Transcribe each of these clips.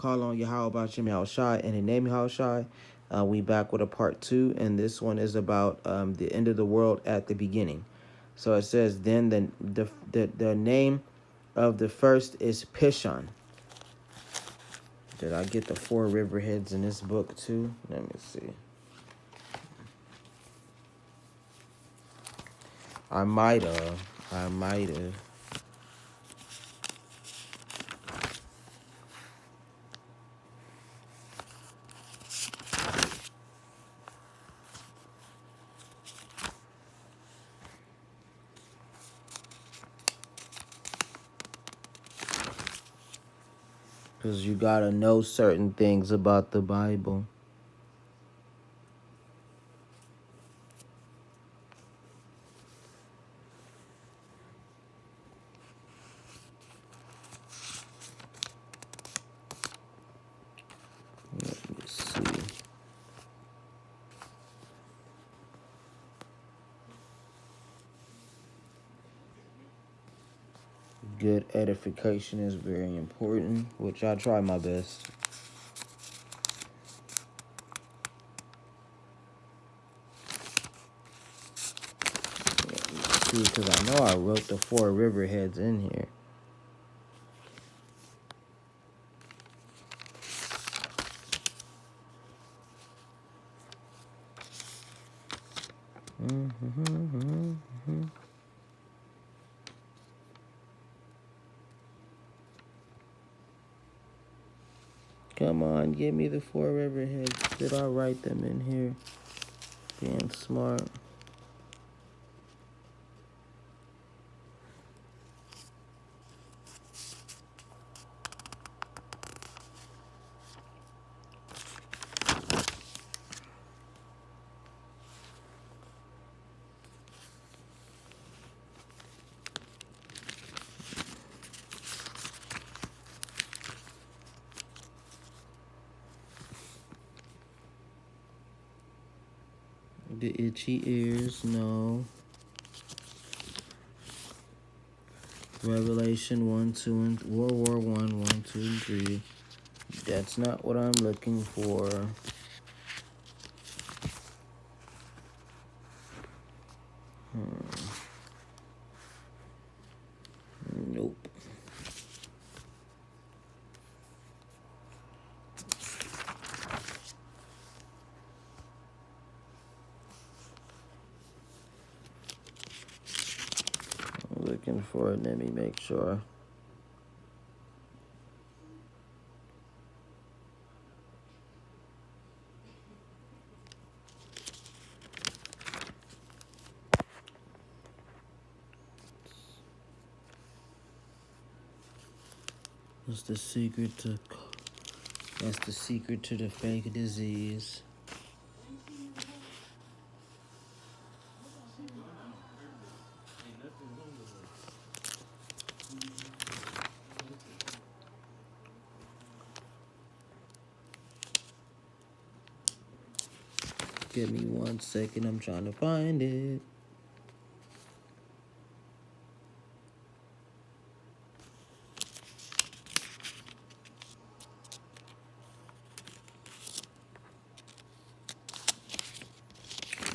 call on Yahweh Bashim Yahushai and the name Yahushai. We back with a part 2, and this one is about the end of the world at the beginning. So it says, then the name of the first is Pishon. Did I get the 4 river heads in this book too? Let me see. I might have. Because you gotta know certain things about the Bible. Let me see. Good edification is very important, which I try my best. Let me see, because I know I wrote the 4 river heads in here. Come on, give me the 4 river heads. Did I write them in here? Being smart. The itchy ears, no. Revelation 1, 2, and World War 1, 1, 2, and 3. That's not what I'm looking for. Nope. I'm looking for it. Let me make sure. That's the secret to the fake disease. Give me 1 second. I'm trying to find it.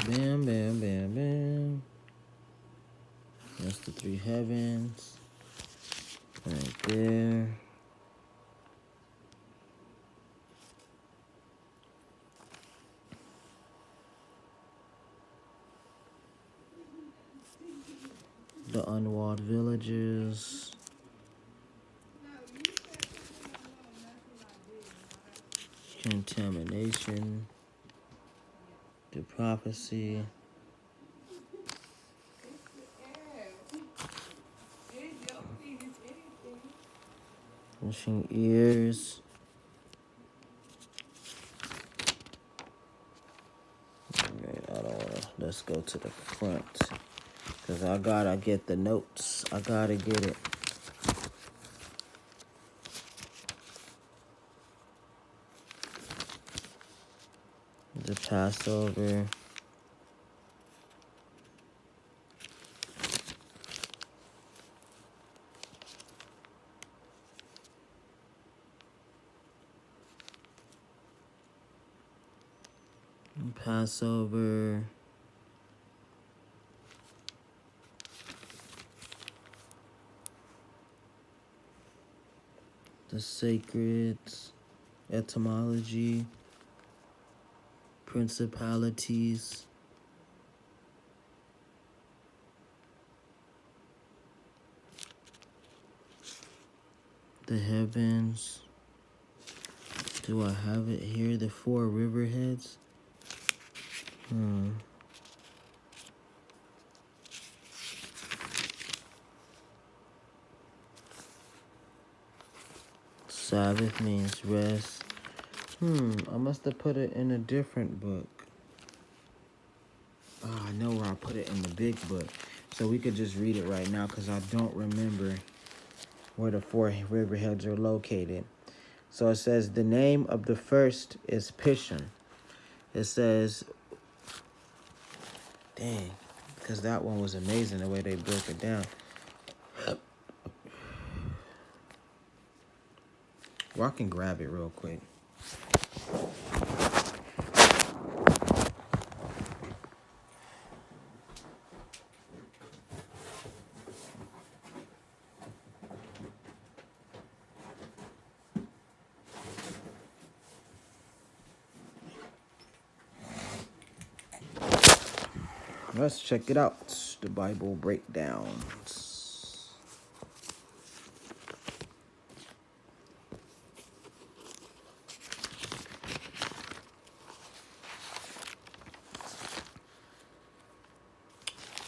Bam, bam, bam, bam. That's the 3 heavens. Right there. The unwalled villages. Contamination. The prophecy. Pushing ears. Okay, I don't wanna. Let's go to the front. Because I gotta get the notes. I gotta get it. The Passover. Passover. The sacred etymology. Principalities. The heavens. Do I have it here? The four riverheads. Sabbath means rest. I must have put it in a different book. Oh, I know where I put it in the big book. So we could just read it right now because I don't remember where the four riverheads are located. So it says the name of the first is Pishon. It says, dang, because that one was amazing the way they broke it down. Well, I can grab it real quick. Let's check it out. The Bible breakdowns.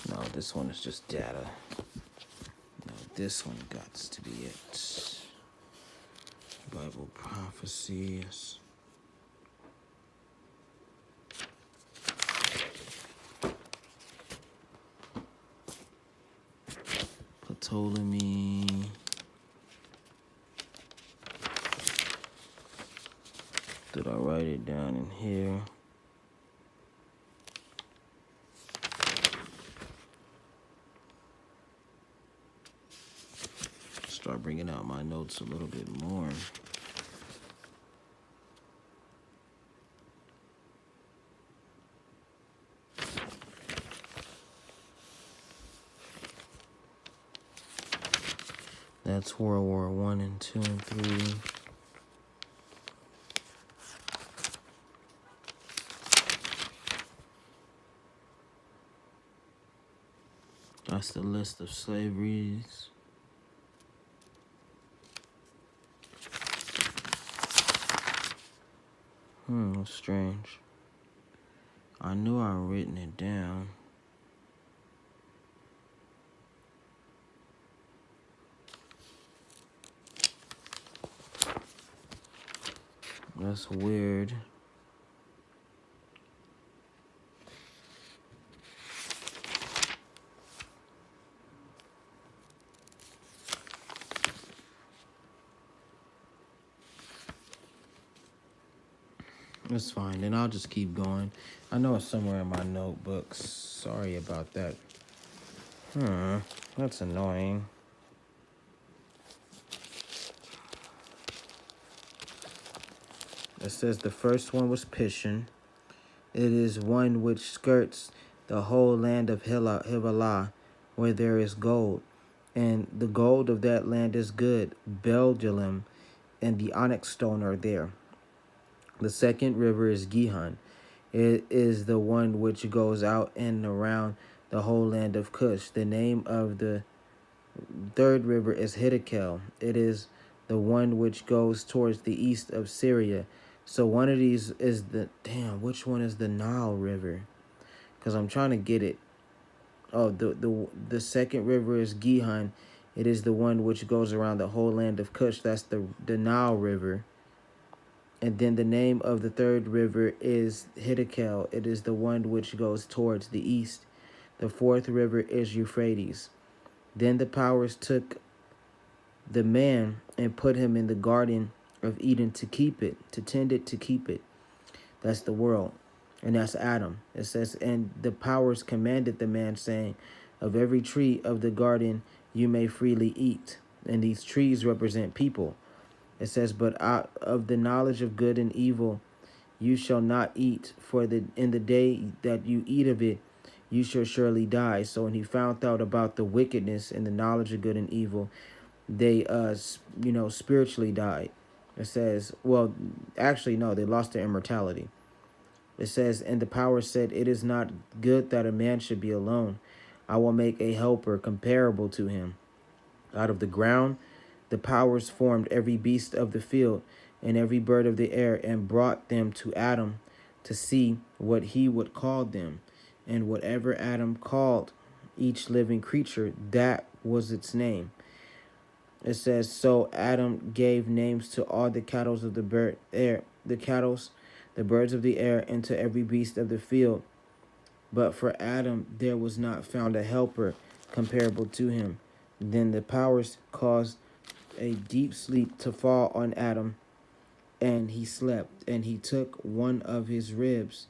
No, this one is just data. No, this one got to be it. Bible prophecies. Ptolemy. Did I write it down in here? Start bringing out my notes a little bit more. That's World War I and II and III. That's the list of slaveries. That's strange. I knew I'd written it down. That's weird. It's fine, then I'll just keep going. I know it's somewhere in my notebooks. Sorry about that. That's annoying. It says the first one was Pishon. It is one which skirts the whole land of Hivalah, where there is gold. And the gold of that land is good. Belgalim and the onyx stone are there. The second river is Gihon. It is the one which goes out and around the whole land of Cush. The name of the third river is Hiddekel. It is the one which goes towards the east of Syria. So one of these is which one is the Nile River? Because I'm trying to get it. Oh, the second river is Gihon. It is the one which goes around the whole land of Cush. That's the Nile River. And then the name of the third river is Hiddekel. It is the one which goes towards the east. The fourth river is Euphrates. Then the powers took the man and put him in the garden of Eden to keep it, to tend it, to keep it. That's the world. And that's Adam. It says, and the powers commanded the man, saying, of every tree of the garden you may freely eat. And these trees represent people. It says, but out of the knowledge of good and evil you shall not eat, for in the day that you eat of it, you shall surely die. So when he found out about the wickedness and the knowledge of good and evil, they spiritually died. It says, well, actually no, they lost their immortality. It says, and the power said, it is not good that a man should be alone. I will make a helper comparable to him. Out of the ground the powers formed every beast of the field and every bird of the air, and brought them to Adam to see what he would call them. And whatever Adam called each living creature, that was its name. It says, so Adam gave names to all the cattle of the the birds of the air, and to every beast of the field. But for Adam there was not found a helper comparable to him. Then the powers caused a deep sleep to fall on Adam, and he slept. And he took one of his ribs.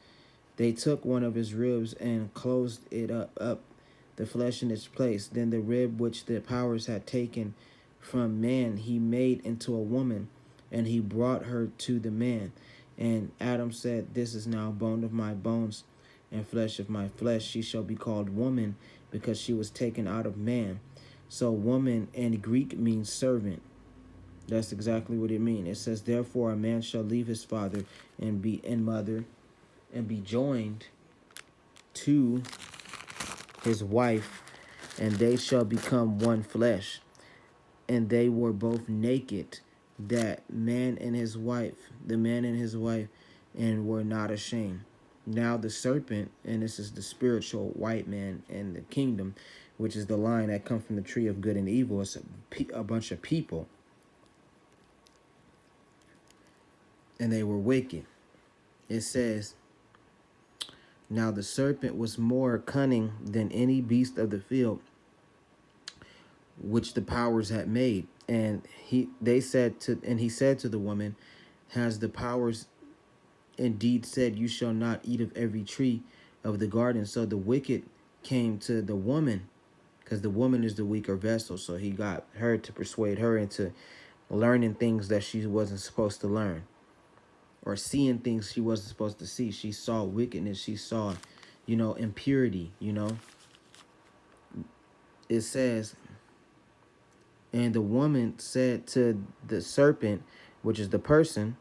They took one of his ribs and closed it up the flesh in its place. Then the rib which the powers had taken from man he made into a woman, and he brought her to the man. And Adam said, this is now bone of my bones and flesh of my flesh. She shall be called woman, because she was taken out of man. So woman in Greek means servant. That's exactly what it means. It says, therefore a man shall leave his father and mother, and be joined to his wife, and they shall become one flesh. And they were both naked, the man and his wife, and were not ashamed. Now the serpent, and this is the spiritual white man in the kingdom, which is the line that comes from the tree of good and evil. It's a bunch of people, and they were wicked. It says, now the serpent was more cunning than any beast of the field which the powers had made. And he said to the woman, has the powers indeed said, you shall not eat of every tree of the garden? So the wicked came to the woman, because the woman is the weaker vessel. So he got her to persuade her into learning things that she wasn't supposed to learn, or seeing things she wasn't supposed to see. She saw wickedness. She saw, impurity, It says, and the woman said to the serpent, which is the person,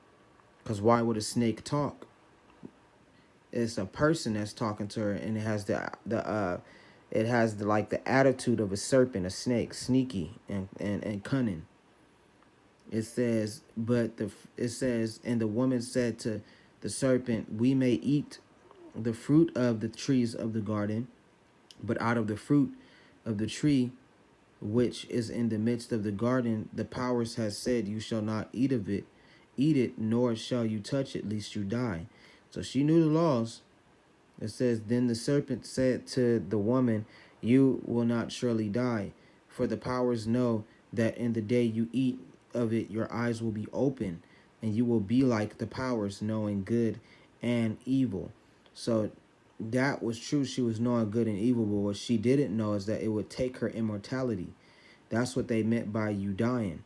because why would a snake talk? It's a person that's talking to her, and it has the attitude of a serpent, a snake, sneaky and cunning. It says, and the woman said to the serpent, we may eat the fruit of the trees of the garden, but out of the fruit of the tree which is in the midst of the garden, the powers has said, you shall not eat it, nor shall you touch it, lest you die. So she knew the laws. It says, then the serpent said to the woman, you will not surely die, for the powers know that in the day you eat of it, your eyes will be open, and you will be like the powers, knowing good and evil. So that was true. She was knowing good and evil, but what she didn't know is that it would take her immortality. That's what they meant by you dying.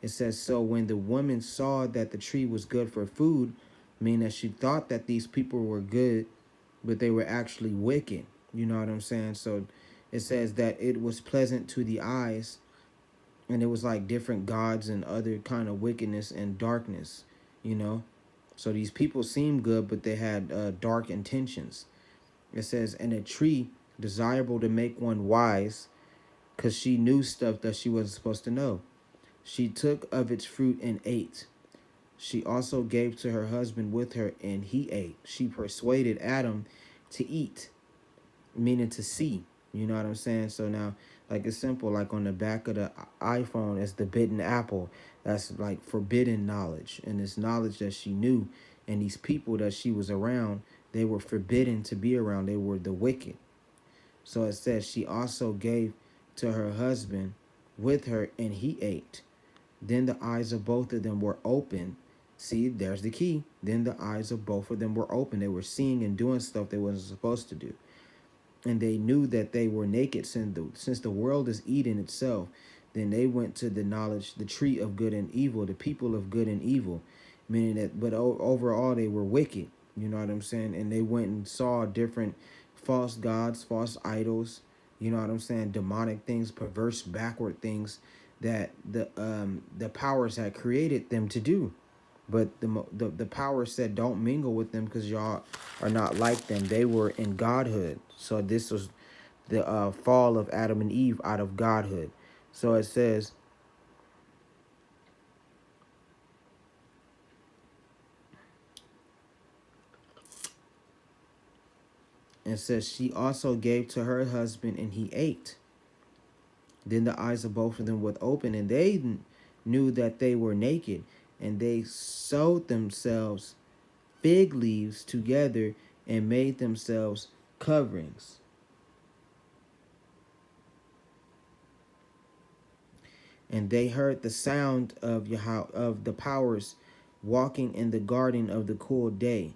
It says, so when the woman saw that the tree was good for food, meaning that she thought that these people were good, but they were actually wicked. You know what I'm saying? So it says that it was pleasant to the eyes, and it was like different gods and other kind of wickedness and darkness, So these people seemed good, but they had dark intentions. It says, and a tree desirable to make one wise, because she knew stuff that she wasn't supposed to know. She took of its fruit and ate. She also gave to her husband with her, and he ate. She persuaded Adam to eat, meaning to see. You know what I'm saying? So now, like, it's simple. Like on the back of the iPhone is the bitten apple. That's like forbidden knowledge. And this knowledge that she knew, and these people that she was around, they were forbidden to be around. They were the wicked. So it says she also gave to her husband with her, and he ate. Then the eyes of both of them were open. See, there's the key. Then the eyes of both of them were open. They were seeing and doing stuff they wasn't supposed to do. And they knew that they were naked, since the world is Eden itself. Then they went to the tree of good and evil, the people of good and evil. meaning that, but overall they were wicked. You know what I'm saying? And they went and saw different false gods, false idols. You know what I'm saying? Demonic things, perverse, backward things that the powers had created them to do. But the power said, don't mingle with them because y'all are not like them. They were in godhood. So this was the fall of Adam and Eve out of godhood. So it says she also gave to her husband and he ate. Then the eyes of both of them were open, and they knew that they were naked, and they sewed themselves fig leaves together and made themselves coverings. And they heard the sound of of the powers walking in the garden of the cool day.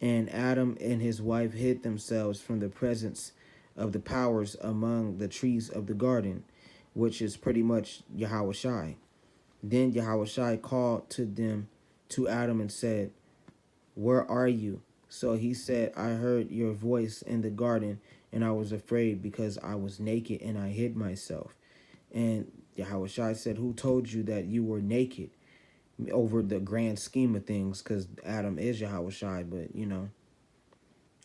And Adam and his wife hid themselves from the presence of the powers among the trees of the garden, which is pretty much Yahweh Shai. Then Yahweh Shai called to them, to Adam, and said, where are you? So he said, I heard your voice in the garden, and I was afraid because I was naked and I hid myself. And Yahweh Shai said, who told you that you were naked? Over the grand scheme of things, because Adam is Yahweh Shai, but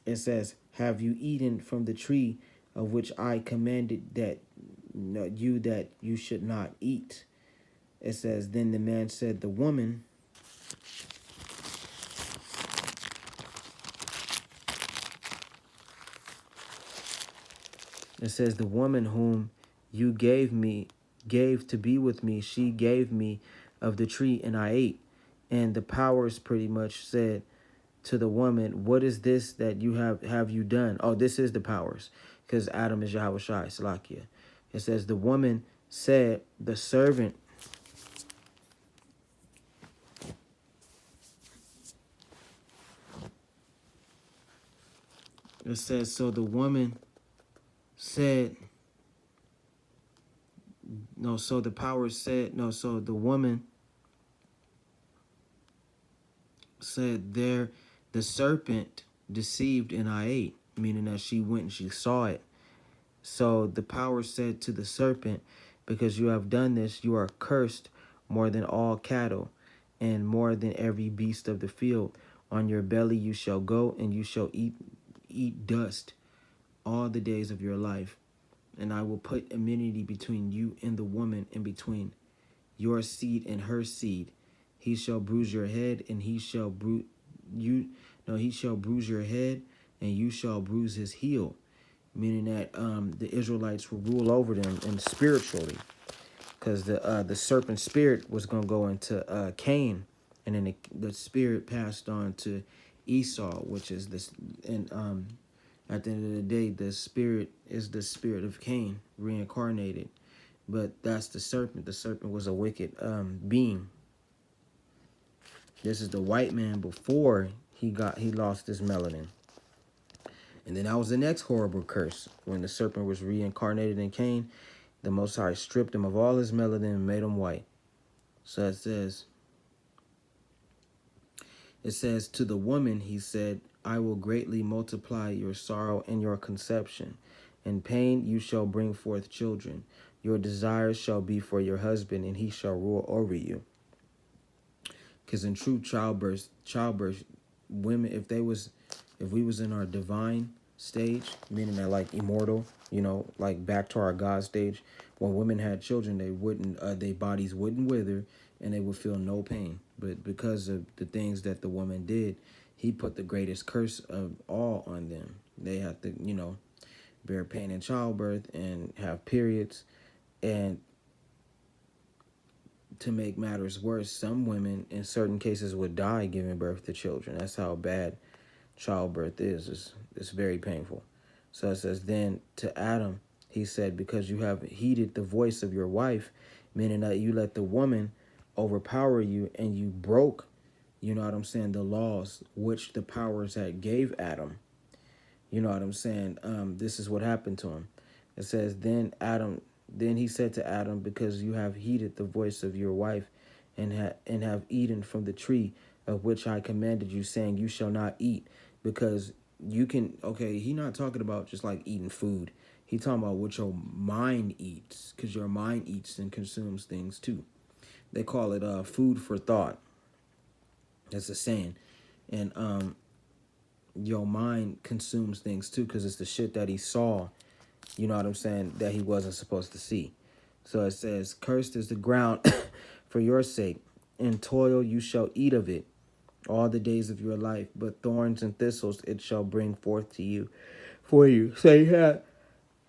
it says, have you eaten from the tree of which I commanded that you should not eat? It says, then the man said, the woman. It says, the woman whom you gave to be with me, she gave me of the tree and I ate. And the powers pretty much said to the woman, what is this that have you done? Oh, this is the powers, because Adam is Yahweh Shai, Salakia. It says, the woman said, the servant. It says, so the woman said, no, so the powers said, no, so the woman said, there, the serpent deceived and I ate, meaning that she went and she saw it. So the power said to the serpent, because you have done this, you are cursed more than all cattle and more than every beast of the field. On your belly you shall go, and you shall eat dust all the days of your life. And I will put enmity between you and the woman, and between your seed and her seed. He shall bruise your head, and he shall bruise you. No, he shall bruise your head, and you shall bruise his heel. Meaning that the Israelites will rule over them and spiritually, because the serpent spirit was gonna go into Cain, and then the spirit passed on to Esau, which is this. And at the end of the day, the spirit is the spirit of Cain reincarnated, but that's the serpent. The serpent was a wicked being. This is the white man before he lost his melanin. And then that was the next horrible curse. When the serpent was reincarnated in Cain, the Most High stripped him of all his melanin and made him white. So it says, to the woman, he said, I will greatly multiply your sorrow and your conception. In pain you shall bring forth children. Your desires shall be for your husband, and he shall rule over you. Because in true childbirth, women, if we was in our divine stage, meaning that like immortal, like back to our God stage, when women had children, they wouldn't, their bodies wouldn't wither, and they would feel no pain. But because of the things that the woman did, he put the greatest curse of all on them. They have to, bear pain in childbirth and have periods. And to make matters worse, some women in certain cases would die giving birth to children. That's how bad childbirth is. It's very painful. So it says, then to Adam, he said, because you have heeded the voice of your wife, meaning that you let the woman overpower you, and you broke, the laws which the powers had gave Adam. This is what happened to him. It says, then he said to Adam, because you have heeded the voice of your wife and have eaten from the tree of which I commanded you, saying, you shall not eat, because you can, okay, he not talking about just like eating food. He talking about what your mind eats, because your mind eats and consumes things too. They call it food for thought. That's a saying. And your mind consumes things too, because it's the shit that he saw, you know what I'm saying, that he wasn't supposed to see. So it says, cursed is the ground for your sake. In toil you shall eat of it all the days of your life, but thorns and thistles it shall bring forth to you for you. So he had,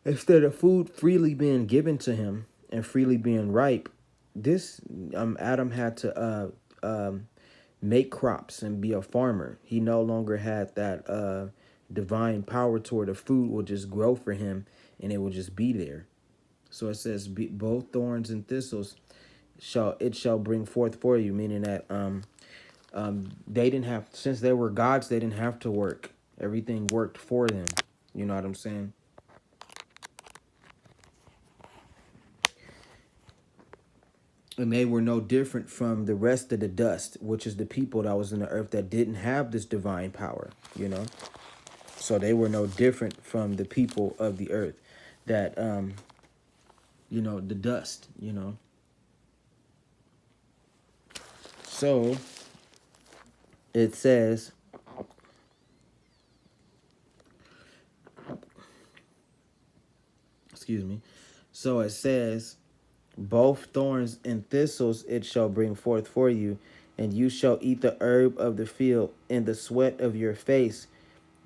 instead of food freely being given to him and freely being ripe, this Adam had to make crops and be a farmer. He no longer had that divine power toward the food will just grow for him and it will just be there. So it says, both thorns and thistles shall bring forth for you, meaning that they didn't have, since they were gods, they didn't have to work. Everything worked for them. You know what I'm saying? And they were no different from the rest of the dust, which is the people that was in the earth that didn't have this divine power, you know? So they were no different from the people of the earth that, you know, the dust, you know? So it says, excuse me. So it says, both thorns and thistles it shall bring forth for you, and you shall eat the herb of the field in the sweat of your face.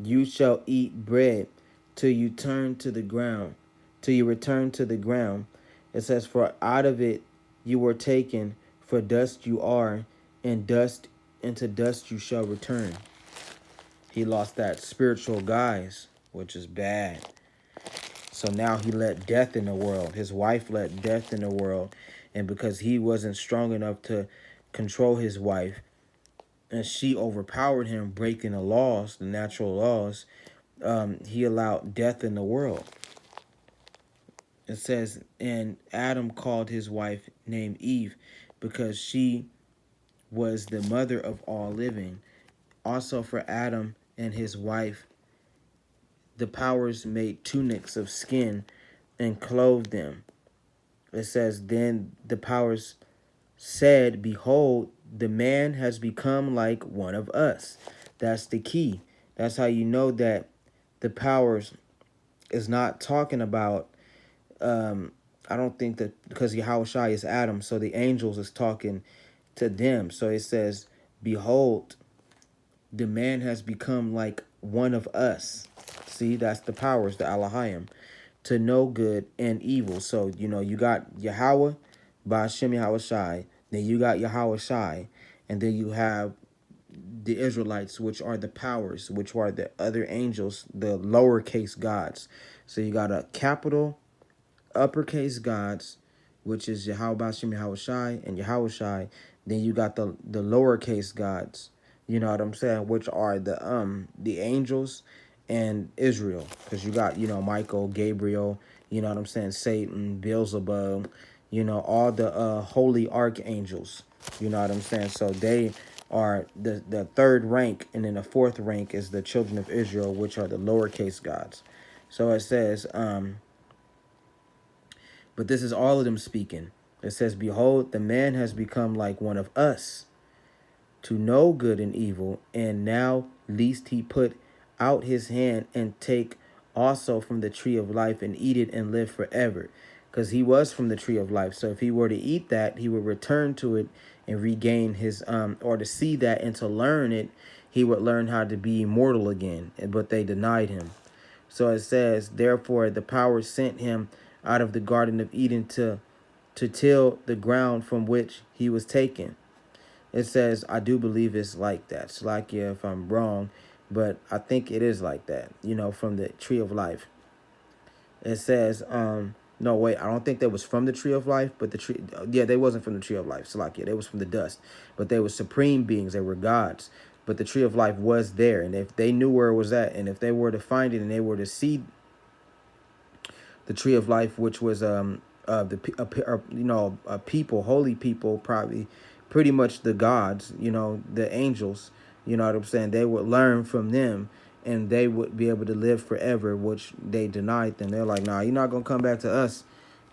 You shall eat bread till you turn to the ground, till you return to the ground. It says, for out of it you were taken, for dust you are, and dust into dust you shall return. He lost that spiritual guise, which is bad. So now he let death in the world. His wife let death in the world. And because he wasn't strong enough to control his wife, and she overpowered him, breaking the laws, the natural laws, he allowed death in the world. It says, and Adam called his wife named Eve because she was the mother of all living. Also for Adam and his wife, the powers made tunics of skin and clothed them. It says, then the powers said, behold, the man has become like one of us. That's the key. That's how you know that the powers is not talking about, I don't think that, because Yahushua is Adam, so the angels is talking to them. So it says, behold, the man has become like one of us. See, that's the powers, the Elohim, to know good and evil. So, you know, you got Yahweh, Ba'ashem Yahushai, then you got Yahushai, and then you have the Israelites, which are the powers, which are the other angels, the lowercase gods. So you got a capital, uppercase gods, which is Yahweh Ba'ashem Yahushai and Yahushai. Then you got the lowercase gods, you know what I'm saying, which are the angels and Israel, because you got, you know, Michael, Gabriel, you know what I'm saying, Satan, Beelzebub, you know, all the holy archangels, you know what I'm saying. So they are the third rank, and then the fourth rank is the children of Israel, which are the lowercase gods. So it says, but this is all of them speaking. It says, behold, the man has become like one of us, to know good and evil, and now least he put out his hand and take also from the tree of life and eat it and live forever. Because he was from the tree of life. So if he were to eat that, he would return to it and regain his, or to see that and to learn it, he would learn how to be immortal again. But they denied him. So it says, therefore the power sent him out of the Garden of Eden to till the ground from which he was taken. It says, I do believe it's like that. Slakia if I'm wrong, but I think it is like that, you know, from the tree of life. It says, no, wait, I don't think that was from the tree of life, but the tree, yeah, they wasn't from the tree of life. Slakia, they was from the dust, but they were supreme beings. They were gods, but the tree of life was there. And if they knew where it was at, and if they were to find it and they were to see the tree of life, which was, you know, a people, holy people, probably pretty much the gods, the angels, you know what I'm saying? They would learn from them and they would be able to live forever, which they denied them. They're like, nah, you're not gonna come back to us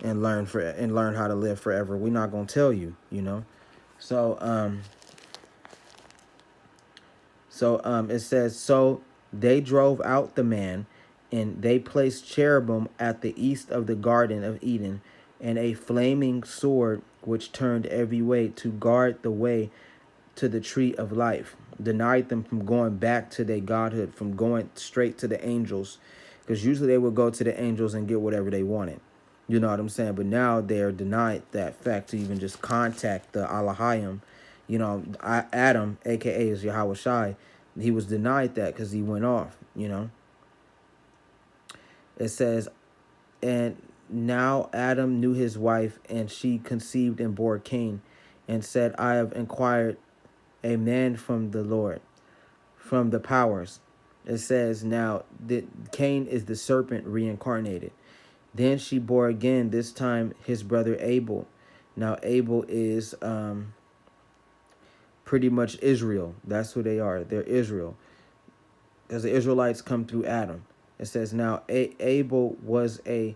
and learn how to live forever. We're not gonna tell you. So it says, so they drove out the man, and they placed cherubim at the east of the Garden of Eden, and a flaming sword which turned every way to guard the way to the tree of life, denied them from going back to their godhood, from going straight to the angels, because usually they would go to the angels and get whatever they wanted. You know what I'm saying? But now they're denied that fact to even just contact the Alahayim. Adam, aka is Yahweh Shai, he was denied that because he went off. It says, and now Adam knew his wife, and she conceived and bore Cain, and said, I have inquired a man from the Lord, from the powers. It says now that Cain is the serpent reincarnated. Then she bore again, this time his brother Abel. Now Abel is pretty much Israel. That's who they are. They're Israel, because the Israelites come through Adam. It says now Abel was a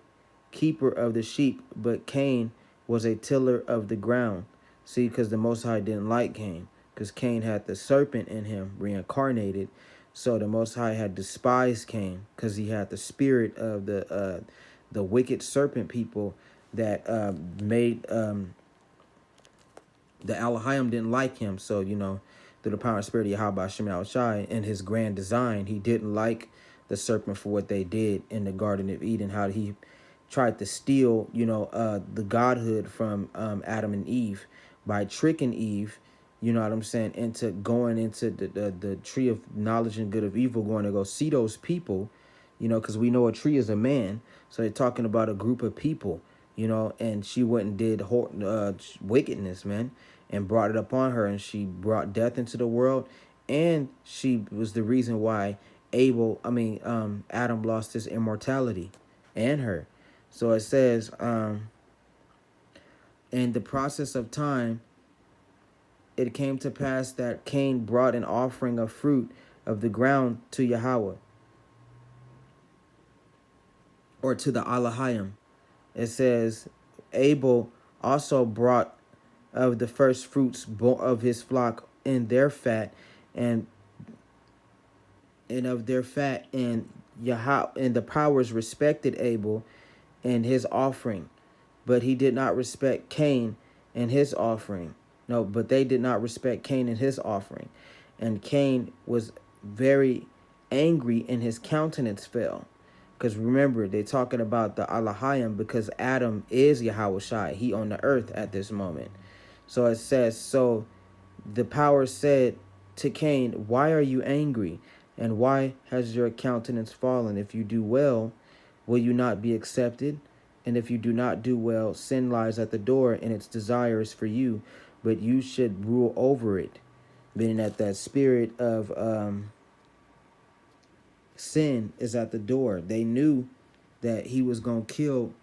keeper of the sheep, but Cain was a tiller of the ground. See, because the Most High didn't like Cain, because Cain had the serpent in him reincarnated. So the Most High had despised Cain because he had the spirit of the wicked serpent people that made the Alahayim didn't like him. So, through the power and spirit of Yahweh Shema Shai and his grand design, he didn't like the serpent for what they did in the Garden of Eden, how he tried to steal, the godhood from Adam and Eve by tricking Eve, you know what I'm saying, into going into the tree of knowledge and good of evil, going to go see those people, because we know a tree is a man. So they're talking about a group of people, and she went and did wickedness, man, and brought it upon her, and she brought death into the world, and she was the reason why Adam lost his immortality, and her. So it says, in the process of time, it came to pass that Cain brought an offering of fruit of the ground to Yahweh, or to the Alahayim. It says, Abel also brought of the first fruits of his flock in their fat, and of their fat, and the powers respected Abel and his offering, but he did not respect Cain and his offering. No, but they did not respect Cain and his offering. And Cain was very angry, and his countenance fell. Because remember, they're talking about the Alahayim, because Adam is Yahweh Shai. He on the earth at this moment. So it says, so the power said to Cain, why are you angry? And why has your countenance fallen? If you do well, will you not be accepted? And if you do not do well, sin lies at the door, and its desires for you, but you should rule over it. Meaning that spirit of sin is at the door. They knew that he was going to kill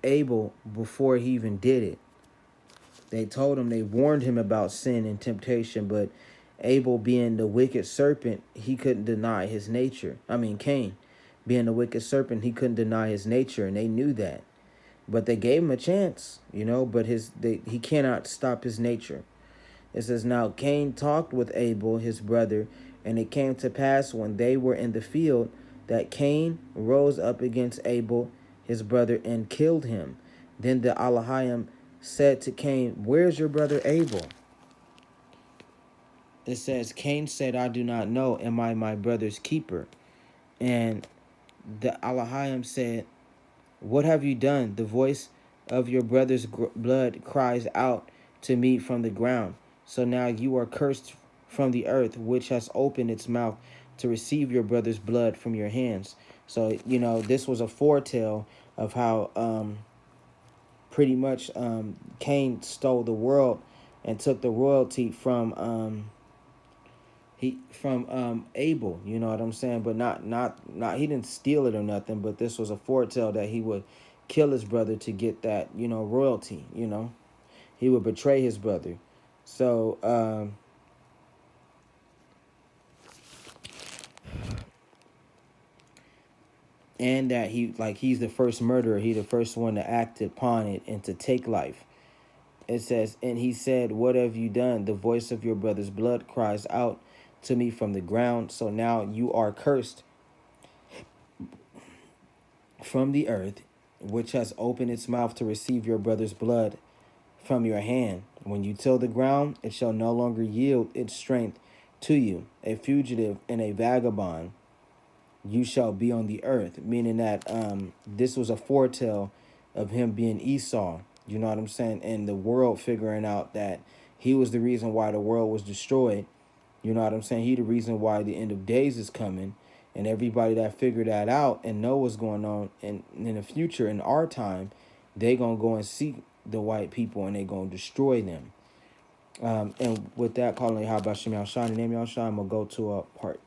Abel before he even did it. They told him, they warned him about sin and temptation, but Abel, being the wicked serpent, he couldn't deny his nature. Cain, being the wicked serpent, he couldn't deny his nature, and they knew that. But they gave him a chance, but he cannot stop his nature. It says, now Cain talked with Abel, his brother, and it came to pass when they were in the field that Cain rose up against Abel, his brother, and killed him. Then the Alahayim said to Cain, where's your brother Abel? It says, Cain said, I do not know. Am I my brother's keeper? And the Alahayim said, what have you done? The voice of your brother's blood cries out to me from the ground. So now you are cursed from the earth, which has opened its mouth to receive your brother's blood from your hands. So, this was a foretell of how pretty much Cain stole the world and took the royalty from Abel, you know what I'm saying? But not he didn't steal it or nothing, but this was a foretell that he would kill his brother to get that, royalty, He would betray his brother. So, and that he's the first murderer. He the first one to act upon it and to take life. It says, and he said, "What have you done? The voice of your brother's blood cries out to me from the ground. So now you are cursed from the earth, which has opened its mouth to receive your brother's blood from your hand. When you till the ground, it shall no longer yield its strength to you. A fugitive and a vagabond, you shall be on the earth." Meaning that this was a foretell of him being Esau. You know what I'm saying? And the world figuring out that he was the reason why the world was destroyed. You know what I'm saying? He the reason why the end of days is coming. And everybody that figured that out and know what's going on in the future, in our time, they going to go and seek the white people and they going to destroy them. And with that, calling Yahweh Shem Yahshua, in the name of Yahshua, I'm going to go to part